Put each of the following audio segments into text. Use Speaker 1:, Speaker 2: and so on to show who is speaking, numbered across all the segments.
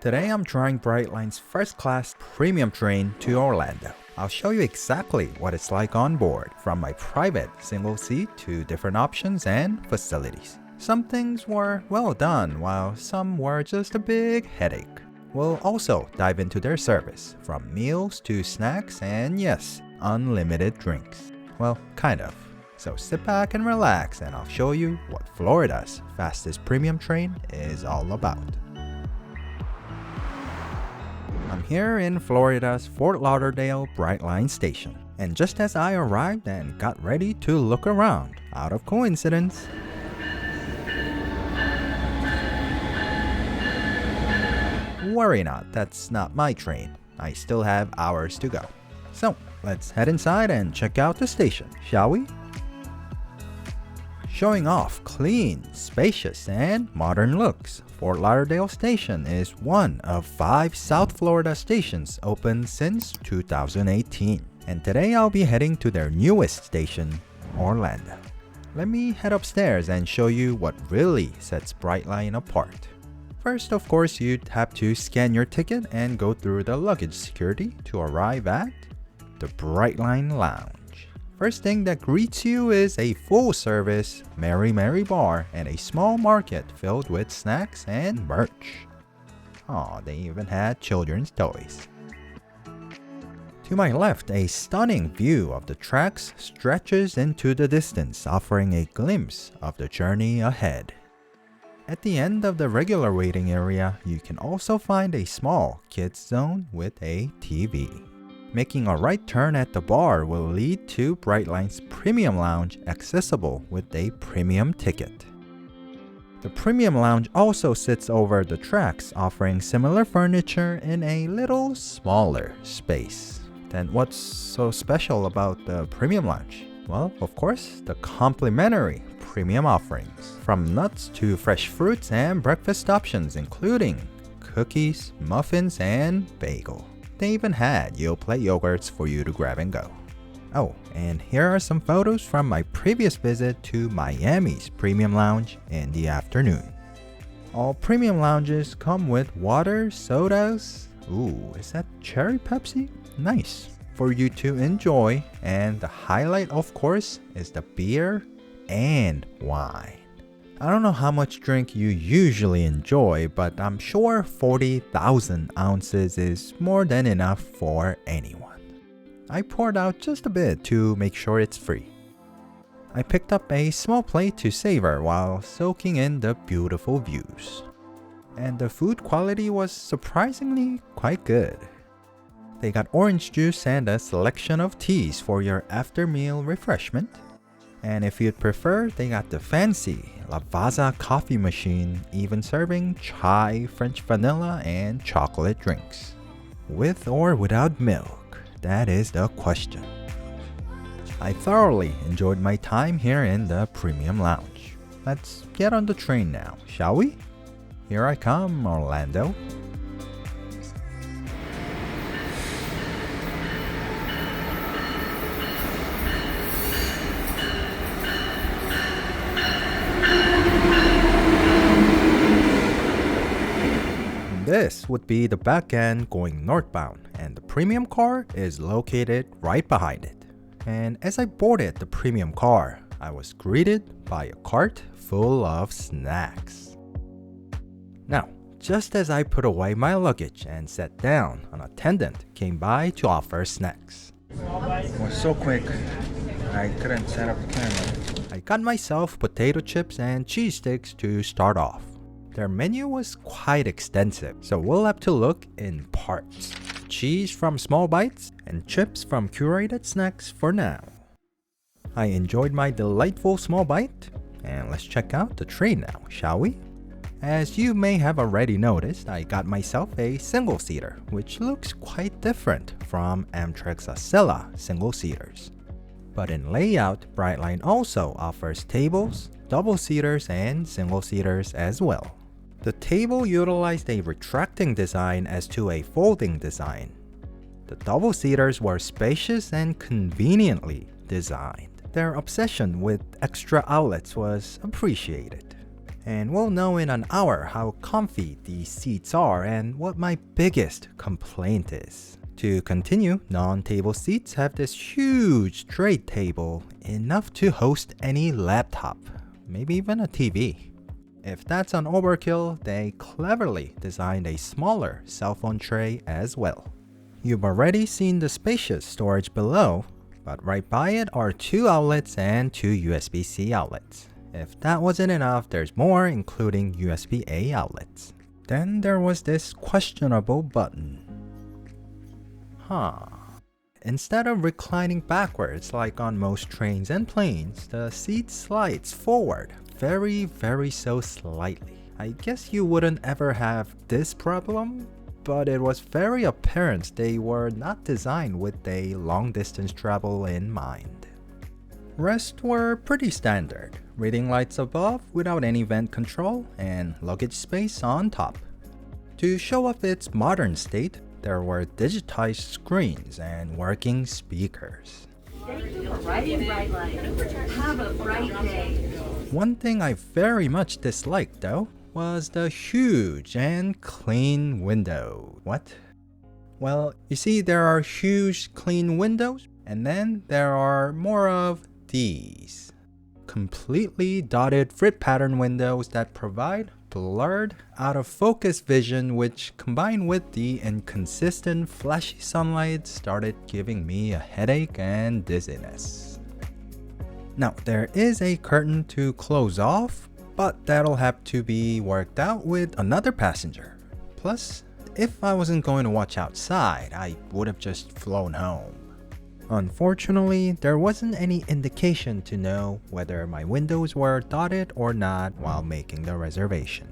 Speaker 1: Today I'm trying Brightline's first class premium train to Orlando. I'll show you exactly what it's like on board, from my private single seat to different options and facilities. Some things were well done, while some were just a big headache. We'll also dive into their service, from meals to snacks and yes, unlimited drinks. Well, kind of. So sit back and relax and I'll show you what Florida's fastest premium train is all about. I'm here in Florida's Fort Lauderdale Brightline station. And just as I arrived and got ready to look around, out of coincidence, worry not, that's not my train. I still have hours to go. So, let's head inside and check out the station, shall we? Showing off clean, spacious, and modern looks, Fort Lauderdale Station is one of 5 South Florida stations opened since 2018. And today I'll be heading to their newest station, Orlando. Let me head upstairs and show you what really sets Brightline apart. First, of course, you'd have to scan your ticket and go through the luggage security to arrive at the Brightline Lounge. First thing that greets you is a full-service Mary Mary bar and a small market filled with snacks and merch. Aw, they even had children's toys. To my left, a stunning view of the tracks stretches into the distance, offering a glimpse of the journey ahead. At the end of the regular waiting area, you can also find a small kids zone with a TV. Making a right turn at the bar will lead to Brightline's Premium Lounge, accessible with a premium ticket. The Premium Lounge also sits over the tracks, offering similar furniture in a little smaller space. Then what's so special about the Premium Lounge? Well, of course, the complimentary premium offerings, from nuts to fresh fruits and breakfast options, including cookies, muffins, and bagel. They even had Yoplait yogurts for you to grab and go. Oh, and here are some photos from my previous visit to Miami's Premium Lounge in the afternoon. All premium lounges come with water, sodas, ooh, is that cherry Pepsi? Nice, for you to enjoy, and the highlight of course is the beer and wine. I don't know how much drink you usually enjoy, but I'm sure 40,000 ounces is more than enough for anyone. I poured out just a bit to make sure it's free. I picked up a small plate to savor while soaking in the beautiful views. And the food quality was surprisingly quite good. They got orange juice and a selection of teas for your after-meal refreshment. And if you'd prefer, they got the fancy Lavazza coffee machine, even serving chai, French vanilla, and chocolate drinks. With or without milk? That is the question. I thoroughly enjoyed my time here in the Premium Lounge. Let's get on the train now, shall we? Here I come, Orlando. This would be the back end going northbound, and the premium car is located right behind it. And as I boarded the premium car, I was greeted by a cart full of snacks. Now, just as I put away my luggage and sat down, an attendant came by to offer snacks.
Speaker 2: It was so quick, I couldn't set up the camera.
Speaker 1: I got myself potato chips and cheese sticks to start off. Their menu was quite extensive, so we'll have to look in parts. Cheese from small bites and chips from curated snacks for now. I enjoyed my delightful small bite, and let's check out the train now, shall we? As you may have already noticed, I got myself a single-seater, which looks quite different from Amtrak's Acela single-seaters. But in layout, Brightline also offers tables, double-seaters, and single-seaters as well. The table utilized a retracting design as to a folding design. The double-seaters were spacious and conveniently designed. Their obsession with extra outlets was appreciated. And we'll know in an hour how comfy these seats are and what my biggest complaint is. To continue, non-table seats have this huge tray table, enough to host any laptop, maybe even a TV. If that's an overkill, they cleverly designed a smaller cell phone tray as well. You've already seen the spacious storage below, but right by it are 2 outlets and 2 USB-C outlets. If that wasn't enough, there's more, including USB-A outlets. Then there was this questionable button. Instead of reclining backwards like on most trains and planes, the seat slides forward very so slightly. I guess you wouldn't ever have this problem, but it was very apparent they were not designed with a long distance travel in mind. Rest were pretty standard, reading lights above without any vent control and luggage space on top. To show off its modern state, there were digitized screens and working speakers.
Speaker 3: Thank you for riding Brightline. Have a bright day.
Speaker 1: One thing I very much disliked though was the huge and clean window. What? Well, you see there are huge clean windows and then there are more of these. Completely dotted frit pattern windows that provide blurred, out of focus vision, which combined with the inconsistent flashy sunlight started giving me a headache and dizziness. Now there is a curtain to close off, but that'll have to be worked out with another passenger. Plus, if I wasn't going to watch outside, I would have just flown home. Unfortunately, there wasn't any indication to know whether my windows were dotted or not while making the reservation.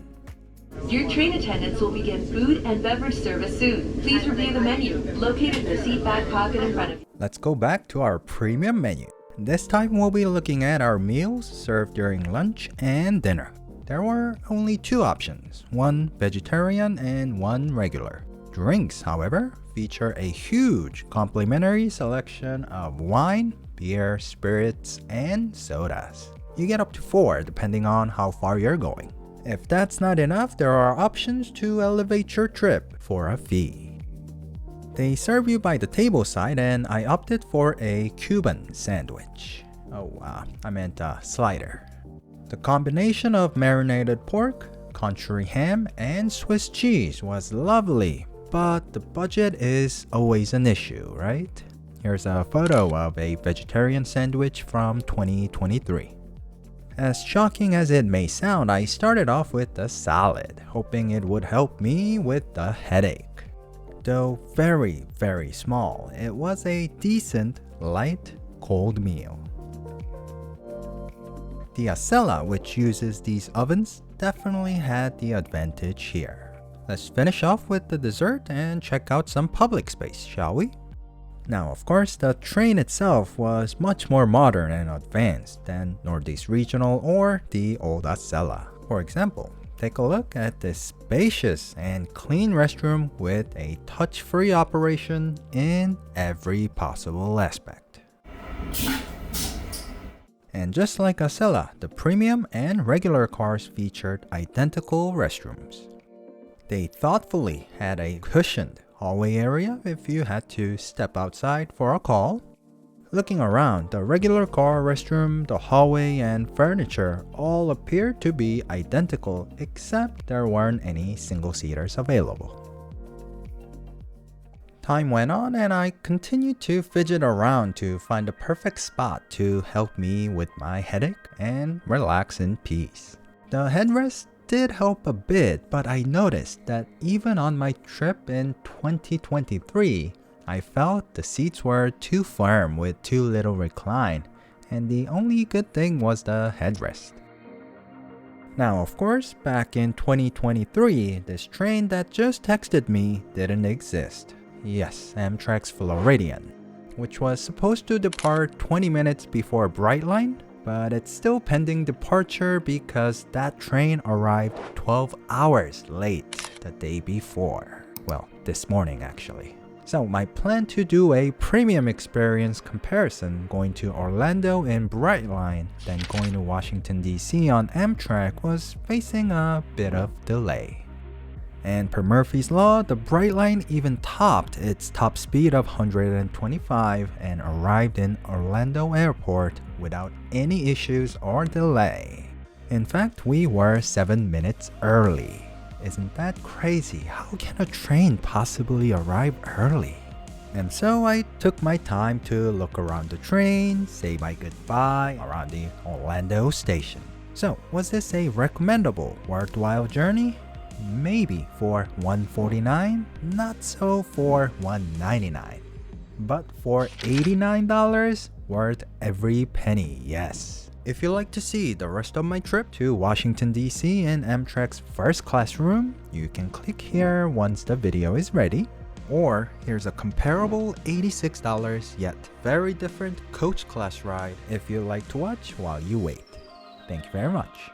Speaker 3: Your train attendants will begin food and beverage service soon. Please review the menu, located in the seat back pocket in front of you.
Speaker 1: Let's go back to our premium menu. This time we'll be looking at our meals served during lunch and dinner. There were only 2 options, one vegetarian and one regular. Drinks, however, feature a huge complimentary selection of wine, beer, spirits, and sodas. You get up to 4 depending on how far you're going. If that's not enough, there are options to elevate your trip for a fee. They serve you by the table side and I opted for a Cuban sandwich. I meant a slider. The combination of marinated pork, country ham, and Swiss cheese was lovely. But the budget is always an issue, right? Here's a photo of a vegetarian sandwich from 2023. As shocking as it may sound, I started off with the salad, hoping it would help me with the headache. Though very small, it was a decent, light, cold meal. The Acela, which uses these ovens, definitely had the advantage here. Let's finish off with the dessert and check out some public space, shall we? Now, of course, the train itself was much more modern and advanced than Northeast Regional or the old Acela. For example, take a look at this spacious and clean restroom with a touch-free operation in every possible aspect. And just like Acela, the premium and regular cars featured identical restrooms. They thoughtfully had a cushioned hallway area if you had to step outside for a call. Looking around, the regular car restroom, the hallway, and furniture all appeared to be identical except there weren't any single-seaters available. Time went on and I continued to fidget around to find the perfect spot to help me with my headache and relax in peace. The headrest did help a bit, but I noticed that even on my trip in 2023, I felt the seats were too firm with too little recline, and the only good thing was the headrest. Now, of course, back in 2023, this train that just texted me didn't exist. Yes, Amtrak's Floridian, which was supposed to depart 20 minutes before Brightline, but it's still pending departure because that train arrived 12 hours late the day before. Well, this morning actually. So I plan to do a premium experience comparison going to Orlando in Brightline, then going to Washington DC on Amtrak was facing a bit of delay. And per Murphy's Law, the Brightline even topped its top speed of 125 and arrived in Orlando Airport without any issues or delay. In fact, we were 7 minutes early. Isn't that crazy? How can a train possibly arrive early? And so I took my time to look around the train, say my goodbye around the Orlando station. So, was this a recommendable, worthwhile journey? Maybe for $149, not so for $199. But for $89, worth every penny, yes. If you'd like to see the rest of my trip to Washington DC in Amtrak's first class room, you can click here once the video is ready. Or here's a comparable $86 yet very different coach class ride if you'd like to watch while you wait. Thank you very much.